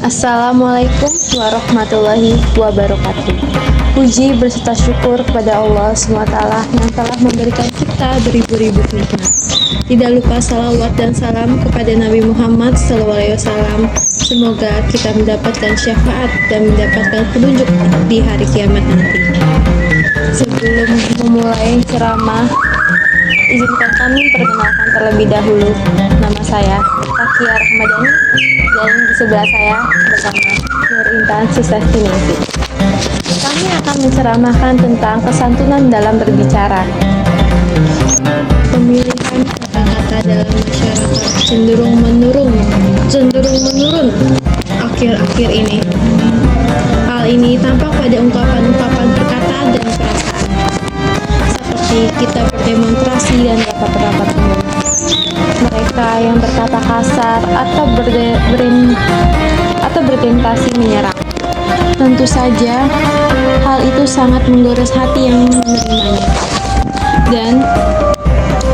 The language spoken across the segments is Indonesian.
Assalamualaikum warahmatullahi wabarakatuh. Puji berserta syukur kepada Allah SWT yang telah memberikan kita beribu-ribu nikmat. Tidak lupa salawat dan salam kepada Nabi Muhammad SAW. Semoga kita mendapatkan syafaat dan mendapatkan petunjuk di hari kiamat nanti. Sebelum memulai ceramah, izinkan kami perkenalkan terlebih dahulu. Nama saya Takia Rahmadani dan di sebelah saya bersama Nur Intan Susastiningsih. Kami akan menceramahkan tentang kesantunan dalam berbicara. Pemilihan kata-kata dalam masyarakat cenderung menurun akhir-akhir ini. Hal ini tampak pada ungkapan-ungkapan perkataan dan perasaan, seperti kita berdemonstrasi dan rapat-rapat umum. Mereka yang berkata kasar atau bertentasi menyerang. Tentu saja, hal itu sangat menggores hati yang menerimanya. Dan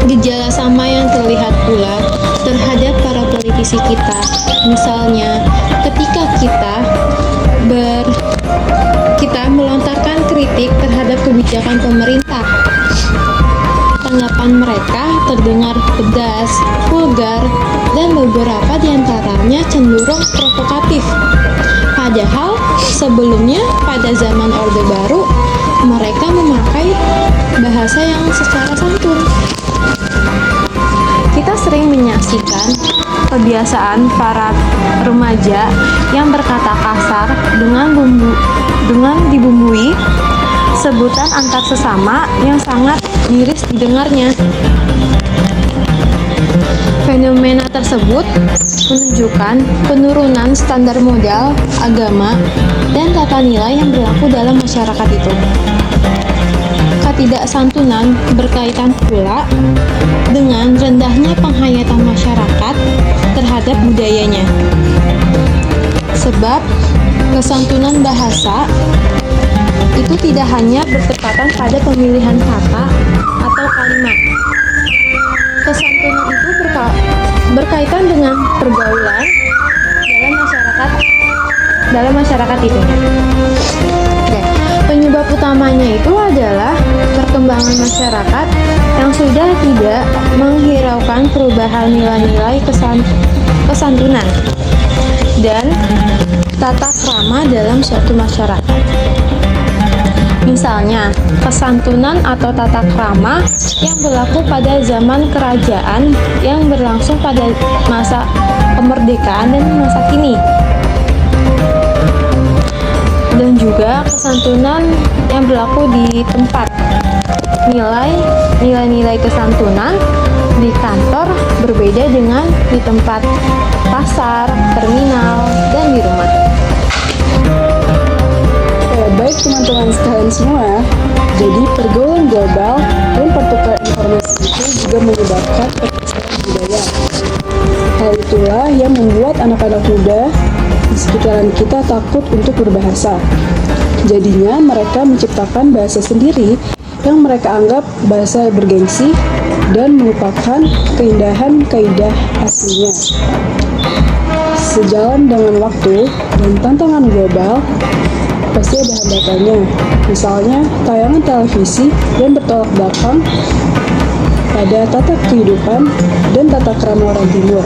gejala sama yang terlihat pula terhadap para politisi kita. Misalnya, ketika kita melontarkan kritik terhadap kebijakan pemerintah, tanggapan mereka terdengar pedas, vulgar, dan beberapa diantaranya cenderung provokatif. Padahal sebelumnya pada zaman Orde Baru mereka memakai bahasa yang secara santun. Kita sering menyaksikan kebiasaan para remaja yang berkata kasar dengan dibumbui sebutan antar sesama yang sangat miris didengarnya. Fenomena tersebut menunjukkan penurunan standar moral, agama, dan tata nilai yang berlaku dalam masyarakat itu. Ketidaksantunan berkaitan pula dengan rendahnya penghayatan masyarakat terhadap budayanya. Sebab kesantunan bahasa itu tidak hanya bertepatan pada pemilihan kata atau kalimat. Kesantunan itu berkaitan dengan pergaulan dalam masyarakat itu. Oke. Penyebab utamanya itu adalah perkembangan masyarakat yang sudah tidak menghiraukan perubahan nilai-nilai kesantunan dan tata krama dalam suatu masyarakat. Misalnya, kesantunan atau tata krama yang berlaku pada zaman kerajaan yang berlangsung pada masa kemerdekaan dan masa kini. Dan juga kesantunan yang berlaku di tempat. Nilai-nilai kesantunan di kantor berbeda dengan di tempat pasar, terminal, dan di rumah. Baik teman-teman sekalian semua, jadi pergaulan global dan pertukaran informasi itu juga menyebabkan pergeseran budaya. Hal itulah yang membuat anak-anak muda di sekitaran kita takut untuk berbahasa. Jadinya mereka menciptakan bahasa sendiri yang mereka anggap bahasa bergengsi dan melupakan keindahan kaidah aslinya. Sejalan dengan waktu dan tantangan global, pasti ada hambatannya. Misalnya, tayangan televisi yang bertolak belakang pada tata kehidupan dan tata krama orang timur.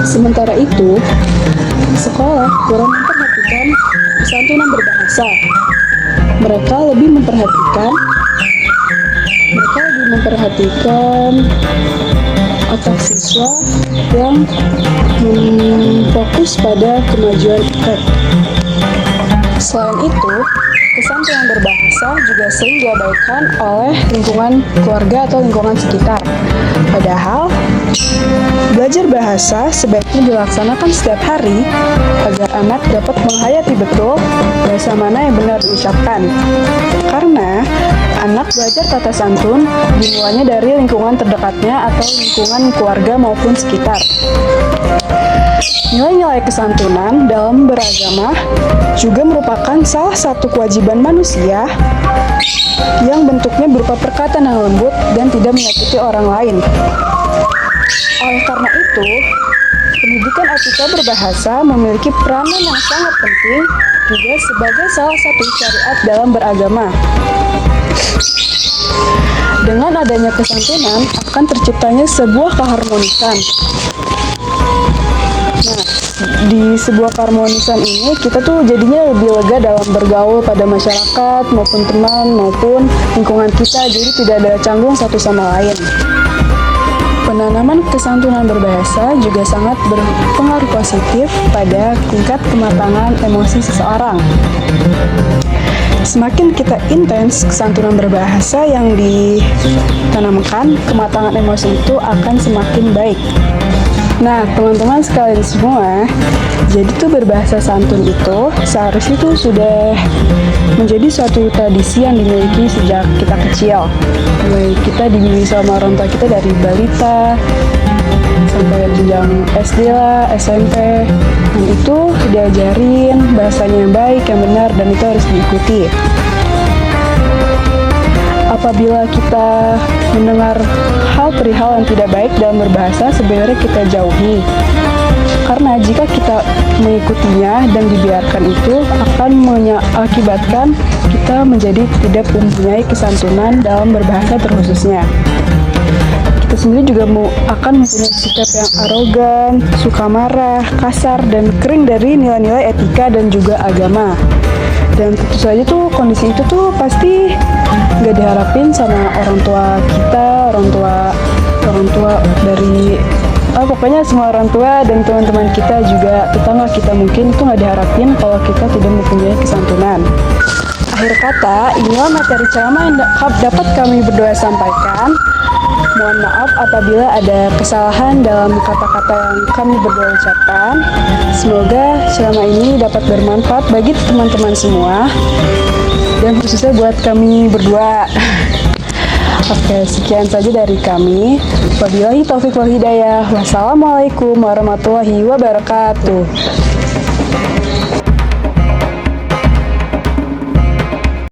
Sementara itu, sekolah kurang memperhatikan kesantunan berbahasa. Mereka lebih memperhatikan otak siswa yang fokus pada kemajuan efek. Selain itu, kesantunan berbahasa juga sering diabaikan oleh lingkungan keluarga atau lingkungan sekitar. Padahal, belajar bahasa sebaiknya dilaksanakan setiap hari agar anak dapat menghayati betul bahasa mana yang benar diucapkan. Karena anak belajar tata santun dimulainya dari lingkungan terdekatnya atau lingkungan keluarga maupun sekitar. Nilai-nilai kesantunan dalam beragama juga merupakan salah satu kewajiban manusia yang bentuknya berupa perkataan yang lembut dan tidak menyakiti orang lain. Oleh karena itu, Pendidikan etika berbahasa memiliki peranan yang sangat penting juga sebagai salah satu syariat dalam beragama. Dengan adanya kesantunan akan terciptanya sebuah keharmonisan. Nah, di sebuah keharmonisan ini kita tuh jadinya lebih lega dalam bergaul pada masyarakat maupun teman maupun lingkungan kita, jadi tidak ada canggung satu sama lain. Penanaman kesantunan berbahasa juga sangat berpengaruh positif pada tingkat kematangan emosi seseorang. Semakin kita intens kesantunan berbahasa yang ditanamkan, kematangan emosi itu akan semakin baik. Nah, teman-teman sekalian semua, jadi tuh berbahasa santun itu seharusnya itu sudah menjadi suatu tradisi yang dimiliki sejak kita kecil. Mulai kita dididik sama orang tua kita dari balita sampai jenjang SD lah, SMP. Dan itu diajarin bahasanya yang baik, yang benar, dan itu harus diikuti. Apabila kita mendengar hal perihal yang tidak baik dalam berbahasa, sebenarnya kita jauhi. Karena jika kita mengikutinya dan dibiarkan itu akan mengakibatkan kita menjadi tidak mempunyai kesantunan dalam berbahasa terkhususnya. Kita sendiri juga akan mempunyai sikap yang arogan, suka marah, kasar, dan kering dari nilai-nilai etika dan juga agama. Dan tentu saja tuh kondisi itu tuh pasti nggak diharapin sama orang tua kita, orang tua dari pokoknya semua orang tua dan teman-teman kita juga, tetangga kita mungkin itu nggak diharapin kalau kita tidak mempunyai kesantunan. Akhir kata, inilah materi ceramah yang dapat kami berdua sampaikan. Mohon maaf apabila ada kesalahan dalam kata-kata yang kami berdua ucapkan. Semoga ceramah ini dapat bermanfaat bagi teman-teman semua dan khususnya buat kami berdua. Oke, sekian saja dari kami. Wabillahi taufiq wal hidayah. Wassalamualaikum warahmatullahi wabarakatuh.